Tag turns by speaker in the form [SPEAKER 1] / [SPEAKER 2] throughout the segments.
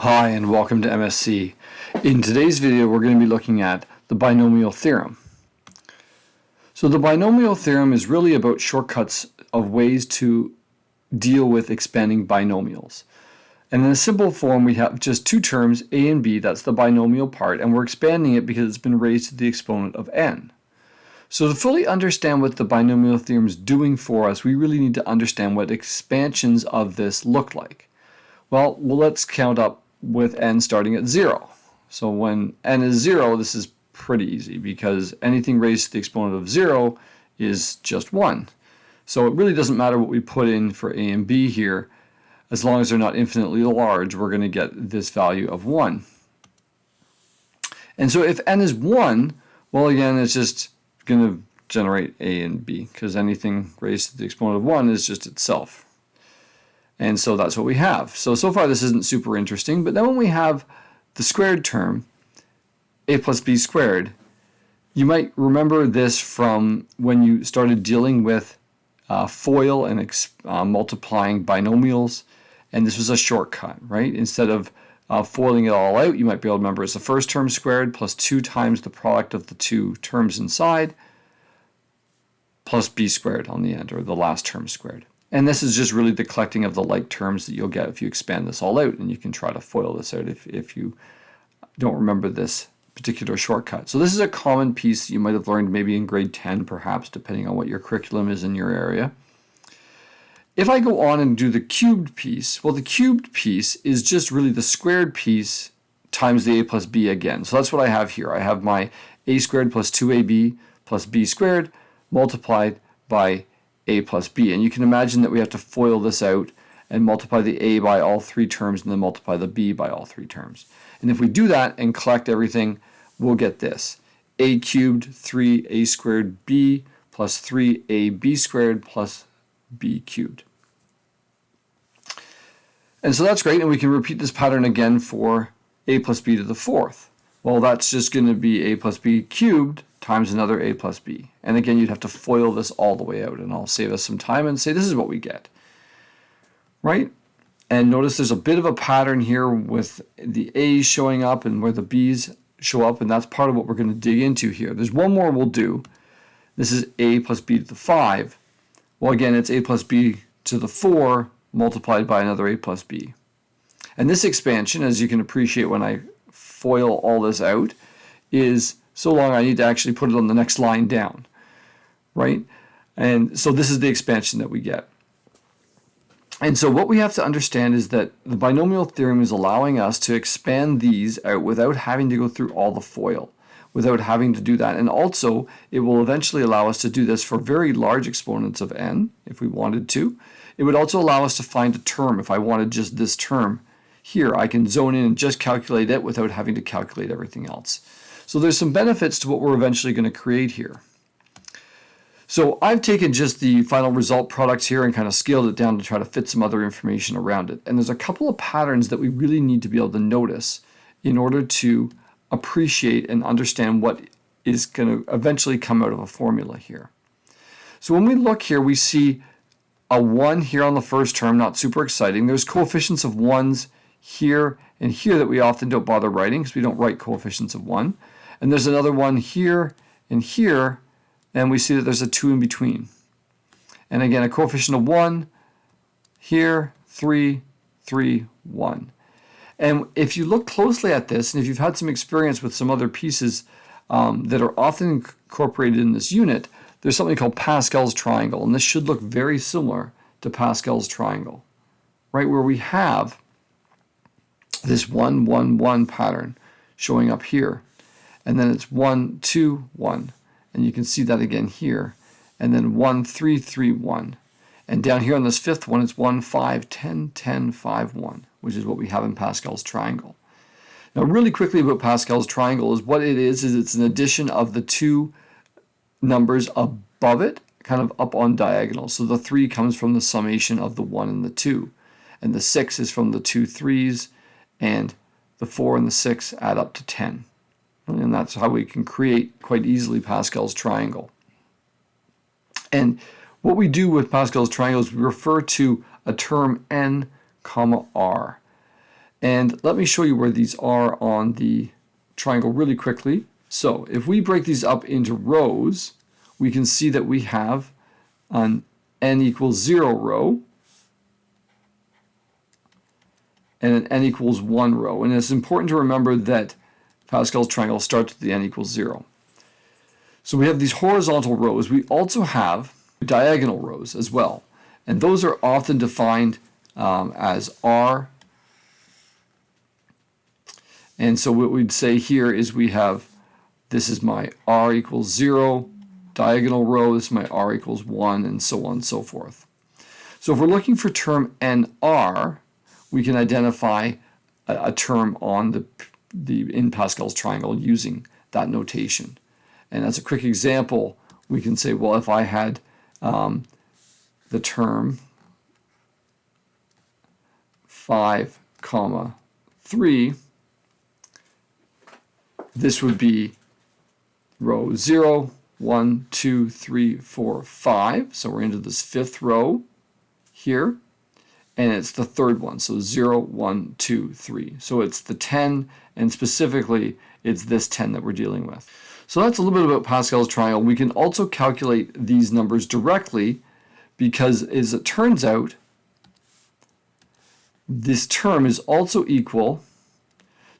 [SPEAKER 1] Hi and welcome to MSc. In today's video we're going to be looking at the binomial theorem. So the binomial theorem is really about shortcuts of ways to deal with expanding binomials. And in a simple form we have just two terms, a and b, that's the binomial part, and we're expanding it because it's been raised to the exponent of n. So to fully understand what the binomial theorem is doing for us, we really need to understand what expansions of this look like. Well, let's count up with n starting at 0. So when n is 0, this is pretty easy because anything raised to the exponent of 0 is just 1. So it really doesn't matter what we put in for a and b here. As long as they're not infinitely large, we're going to get this value of 1. And so if n is 1, well, again, it's just going to generate a and b because anything raised to the exponent of 1 is just itself. And so that's what we have. So far this isn't super interesting, but then when we have the squared term, a plus b squared, you might remember this from when you started dealing with FOIL and multiplying binomials, and this was a shortcut, right? Instead of FOILing it all out, you might be able to remember it's the first term squared plus 2 times the product of the two terms inside plus b squared on the end, or the last term squared. And this is just really the collecting of the like terms that you'll get if you expand this all out, and you can try to FOIL this out if you don't remember this particular shortcut. So this is a common piece that you might have learned maybe in grade 10 perhaps, depending on what your curriculum is in your area. If I go on and do the cubed piece, well, the cubed piece is just really the squared piece times the a plus b again. So that's what I have here. I have my a squared plus 2ab plus b squared multiplied by a plus b, and you can imagine that we have to FOIL this out and multiply the a by all three terms and then multiply the b by all three terms. And if we do that and collect everything, we'll get this: a cubed 3a squared b plus 3ab squared plus b cubed. And so that's great, and we can repeat this pattern again for a plus b to the fourth. Well, that's just going to be a plus b cubed times another a plus b. And again, you'd have to FOIL this all the way out, and I'll save us some time and say this is what we get, right? And notice there's a bit of a pattern here with the a's showing up and where the b's show up, and that's part of what we're going to dig into here. There's one more we'll do. This is a plus b to the 5. Well, again, it's a plus b to the 4 multiplied by another a plus b. And this expansion, as you can appreciate when I FOIL all this out, is so long I need to actually put it on the next line down, right? And so this is the expansion that we get. And so what we have to understand is that the binomial theorem is allowing us to expand these out without having to go through all the FOIL, without having to do that. And also, it will eventually allow us to do this for very large exponents of n, if we wanted to. It would also allow us to find a term. If I wanted just this term here, I can zone in and just calculate it without having to calculate everything else. So there's some benefits to what we're eventually going to create here. So I've taken just the final result products here and kind of scaled it down to try to fit some other information around it. And there's a couple of patterns that we really need to be able to notice in order to appreciate and understand what is going to eventually come out of a formula here. So when we look here, we see a 1 here on the first term, not super exciting. There's coefficients of 1s here and here that we often don't bother writing because we don't write coefficients of 1. And there's another one here and here, and we see that there's a 2 in between. And again, a coefficient of 1 here, 3, 3, 1. And if you look closely at this, and if you've had some experience with some other pieces that are often incorporated in this unit, there's something called Pascal's triangle, and this should look very similar to Pascal's triangle, right, where we have this 1, 1, 1 pattern showing up here. And then it's 1, 2, 1. And you can see that again here. And then 1, 3, 3, 1. And down here on this fifth one, it's 1, 5, 10, 10, 5, 1, which is what we have in Pascal's triangle. Now, really quickly about Pascal's triangle is what it is it's an addition of the two numbers above it, kind of up on diagonal. So the 3 comes from the summation of the 1 and the 2. And the 6 is from the 2 3s, and the 4 and the 6 add up to 10. And that's how we can create quite easily Pascal's triangle. And what we do with Pascal's triangle is we refer to a term n comma r. And let me show you where these are on the triangle really quickly. So if we break these up into rows, we can see that we have an n equals 0 row and an n equals 1 row. And it's important to remember that Pascal's triangle starts with the n equals 0. So we have these horizontal rows. We also have diagonal rows as well. And those are often defined as R. And so what we'd say here is we have, this is my R equals 0 diagonal row, this is my R equals 1, and so on and so forth. So if we're looking for term NR, we can identify a term on in Pascal's triangle using that notation. And as a quick example, we can say, well, if I had the term 5, 3, this would be row 0, 1, 2, 3, 4, 5. So we're into this fifth row here. And it's the third one. So 0, 1, 2, 3. So it's the 10, and specifically, it's this 10 that we're dealing with. So that's a little bit about Pascal's triangle. We can also calculate these numbers directly because, as it turns out, this term is also equal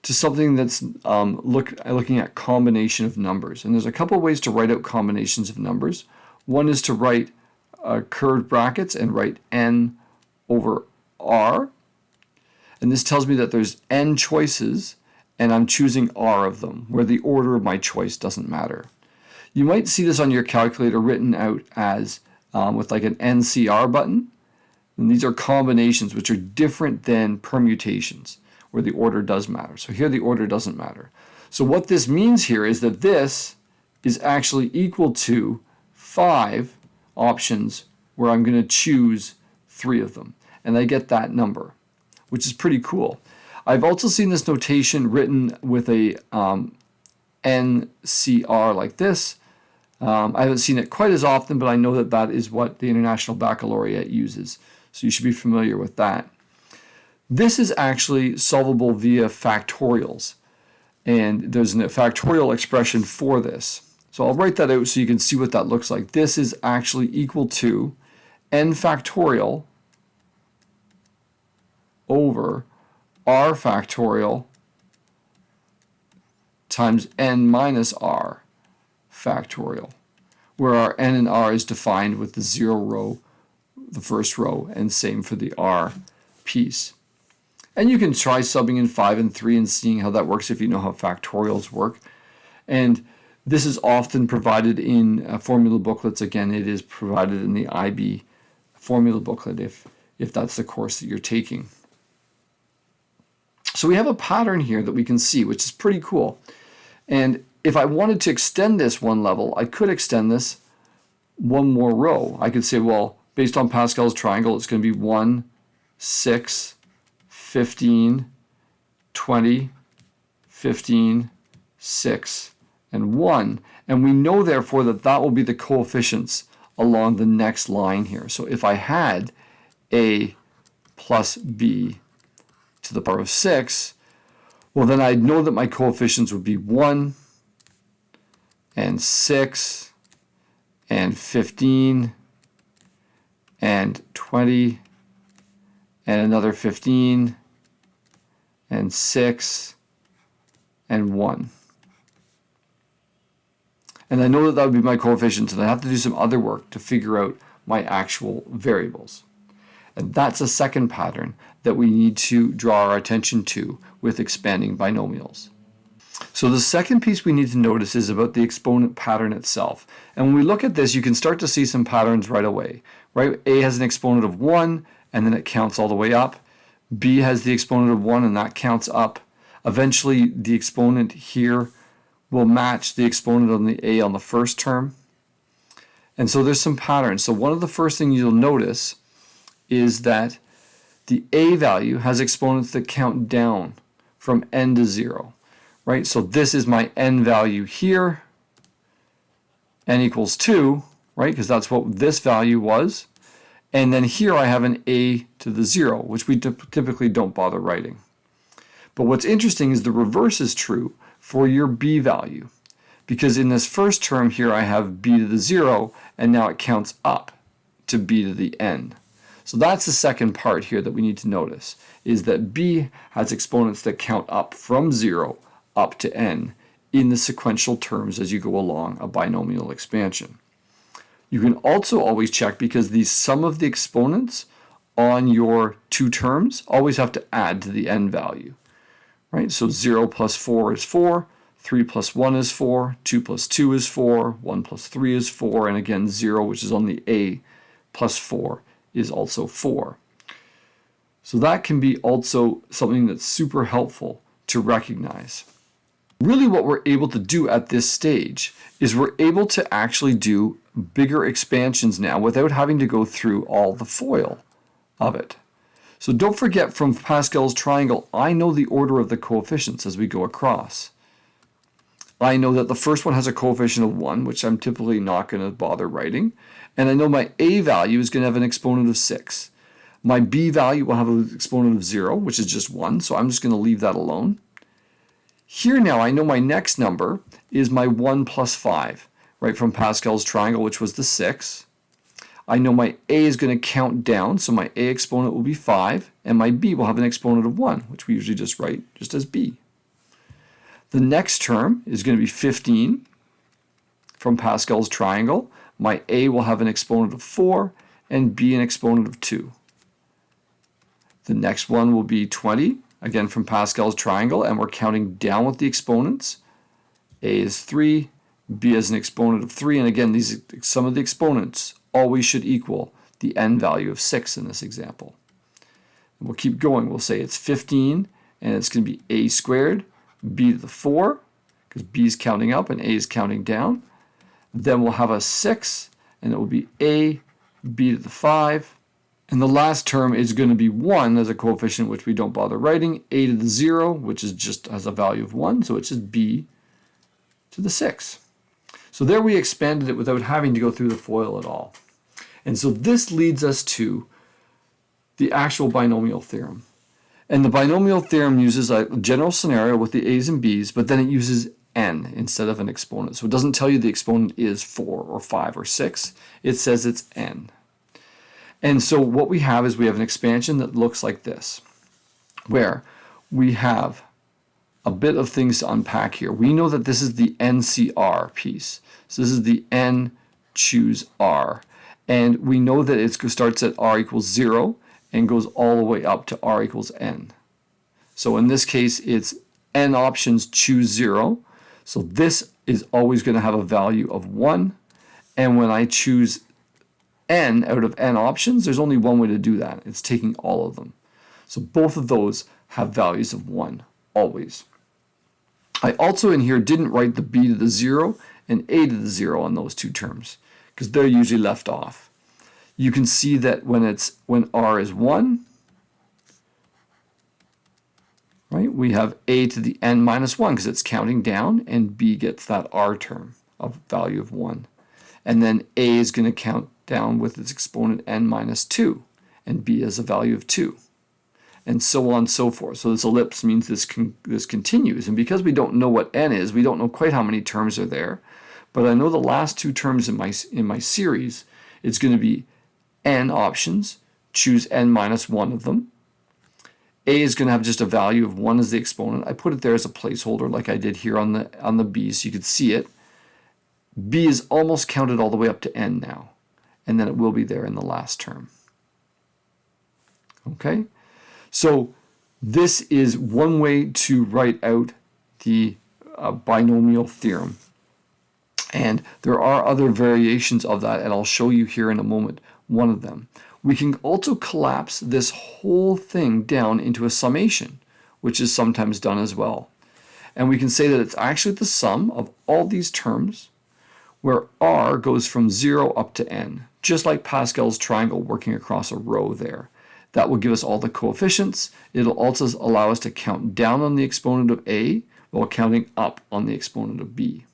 [SPEAKER 1] to something that's looking at combination of numbers. And there's a couple of ways to write out combinations of numbers. One is to write curved brackets and write n over r. And this tells me that there's n choices and I'm choosing r of them, where the order of my choice doesn't matter. You might see this on your calculator written out as with like an NCR button. And these are combinations which are different than permutations, where the order does matter. So here the order doesn't matter. So what this means here is that this is actually equal to 5 options where I'm going to choose 3 of them. And I get that number, which is pretty cool. I've also seen this notation written with a NCR like this. I haven't seen it quite as often, but I know that that is what the International Baccalaureate uses. So you should be familiar with that. This is actually solvable via factorials. And there's a factorial expression for this. So I'll write that out so you can see what that looks like. This is actually equal to n factorial over r factorial times n minus r factorial, where our n and r is defined with the 0 row, the first row, and same for the r piece. And you can try subbing in 5 and 3 and seeing how that works if you know how factorials work. And this is often provided in formula booklets. Again, it is provided in the IB formula booklet if that's the course that you're taking. So we have a pattern here that we can see, which is pretty cool. And if I wanted to extend this one level, I could extend this one more row. I could say, well, based on Pascal's triangle, it's going to be 1, 6, 15, 20, 15, 6, and 1. And we know, therefore, that that will be the coefficients along the next line here. So if I had a plus b to the power of 6, well, then I'd know that my coefficients would be 1 and 6 and 15 and 20 and another 15 and 6 and 1. And I know that that would be my coefficients, and I have to do some other work to figure out my actual variables. And that's a second pattern that we need to draw our attention to with expanding binomials. So the second piece we need to notice is about the exponent pattern itself. And when we look at this, you can start to see some patterns right away. Right? A has an exponent of 1, and then it counts all the way up. B has the exponent of 1, and that counts up. Eventually, the exponent here will match the exponent on the A on the first term. And so there's some patterns. So one of the first things you'll notice is that the A value has exponents that count down from n to 0. Right? So this is my n value here, n equals 2, right? Because that's what this value was. And then here I have an a to the 0, which we typically don't bother writing. But what's interesting is the reverse is true for your b value. Because in this first term here I have b to the 0, and now it counts up to b to the n. So that's the second part here that we need to notice, is that b has exponents that count up from 0 up to n in the sequential terms as you go along a binomial expansion. You can also always check, because the sum of the exponents on your two terms always have to add to the n value, right? So 0 plus 4 is 4, 3 plus 1 is 4, 2 plus 2 is 4, 1 plus 3 is 4, and again 0, which is on the a, plus 4 is also 4. So that can be also something that's super helpful to recognize. Really what we're able to do at this stage is we're able to actually do bigger expansions now without having to go through all the FOIL of it. So don't forget, from Pascal's triangle, I know the order of the coefficients as we go across. I know that the first one has a coefficient of 1, which I'm typically not going to bother writing. And I know my a value is going to have an exponent of 6. My b value will have an exponent of 0, which is just 1, so I'm just going to leave that alone. Here now I know my next number is my 1 plus 5, right, from Pascal's triangle, which was the 6. I know my a is going to count down, so my a exponent will be 5, and my b will have an exponent of 1, which we usually just write just as b. The next term is going to be 15 from Pascal's triangle. My a will have an exponent of 4, and b an exponent of 2. The next one will be 20. Again from Pascal's triangle, and we're counting down with the exponents. A is 3, b is an exponent of 3, and again, these some of the exponents always should equal the n value of 6 in this example. And we'll keep going. We'll say it's 15, and it's going to be a squared, b to the 4, because b is counting up and a is counting down. Then we'll have a 6, and it will be a, b to the 5, and the last term is going to be 1 as a coefficient, which we don't bother writing, a to the 0, which is just has a value of 1, so it's just b to the 6. So there we expanded it without having to go through the FOIL at all. And so this leads us to the actual binomial theorem. And the binomial theorem uses a general scenario with the a's and b's, but then it uses n instead of an exponent. So it doesn't tell you the exponent is 4 or 5 or 6. It says it's n. And so what we have is we have an expansion that looks like this, where we have a bit of things to unpack here. We know that this is the NCR piece. So this is the n choose r. And we know that it starts at r equals 0 and goes all the way up to r equals n. So in this case, it's n options choose 0. So this is always going to have a value of 1. And when I choose n out of n options, there's only one way to do that. It's taking all of them. So both of those have values of 1, always. I also in here didn't write the b to the 0 and a to the 0 on those two terms, because they're usually left off. You can see that when r is 1, right, we have a to the n minus 1 because it's counting down, and b gets that r term of value of 1. And then a is going to count down with its exponent n minus 2, and b has a value of 2, and so on and so forth. So this ellipse means this continues, and because we don't know what n is, we don't know quite how many terms are there, but I know the last two terms in my series, it's going to be n options, choose n minus 1 of them. A is going to have just a value of 1 as the exponent. I put it there as a placeholder like I did here on the b so you could see it. B is almost counted all the way up to n now, and then it will be there in the last term. Okay, so this is one way to write out the binomial theorem. And there are other variations of that, and I'll show you here in a moment one of them. We can also collapse this whole thing down into a summation, which is sometimes done as well. And we can say that it's actually the sum of all these terms, where r goes from 0 up to n, just like Pascal's triangle working across a row there. That will give us all the coefficients. It'll also allow us to count down on the exponent of a while counting up on the exponent of b.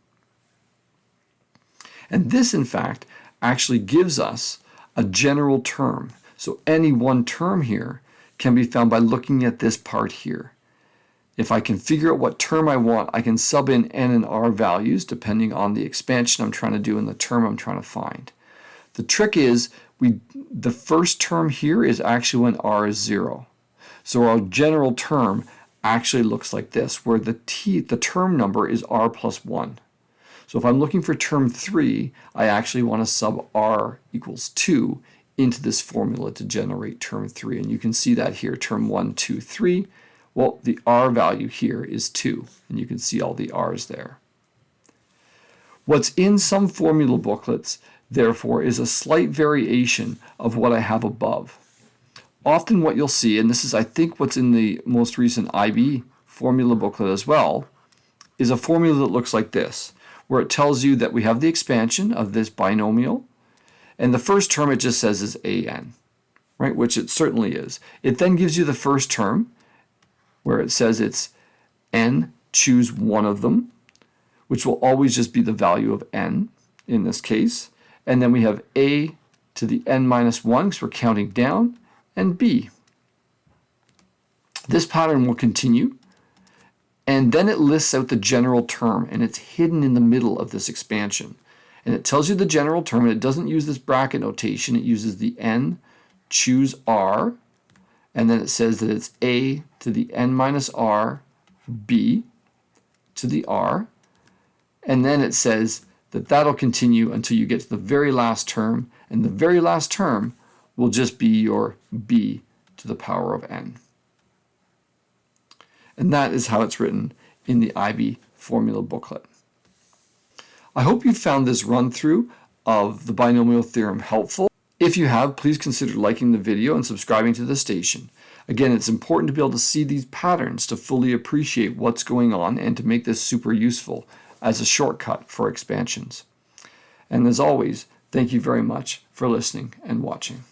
[SPEAKER 1] And this, in fact, actually gives us a general term. So any one term here can be found by looking at this part here. If I can figure out what term I want, I can sub in n and r values depending on the expansion I'm trying to do and the term I'm trying to find. The trick is the first term here is actually when r is 0. So our general term actually looks like this, where the term number is r plus 1. So if I'm looking for term 3, I actually want to sub r equals 2 into this formula to generate term 3. And you can see that here, term 1, 2, 3. Well, the r value here is 2, and you can see all the r's there. What's in some formula booklets, therefore, is a slight variation of what I have above. Often what you'll see, and this is I think what's in the most recent IB formula booklet as well, is a formula that looks like this, where it tells you that we have the expansion of this binomial, and the first term it just says is an, right, which it certainly is. It then gives you the first term, where it says it's n, choose one of them, which will always just be the value of n in this case. And then we have a to the n minus 1, because we're counting down, and b. This pattern will continue, and then it lists out the general term, and it's hidden in the middle of this expansion. And it tells you the general term, and it doesn't use this bracket notation. It uses the n, choose r, and then it says that it's a to the n minus r, b to the r, and then it says that that'll continue until you get to the very last term, and the very last term will just be your b to the power of n. And that is how it's written in the IB formula booklet. I hope you found this run-through of the binomial theorem helpful. If you have, please consider liking the video and subscribing to the station. Again, it's important to be able to see these patterns to fully appreciate what's going on and to make this super useful as a shortcut for expansions. And as always, thank you very much for listening and watching.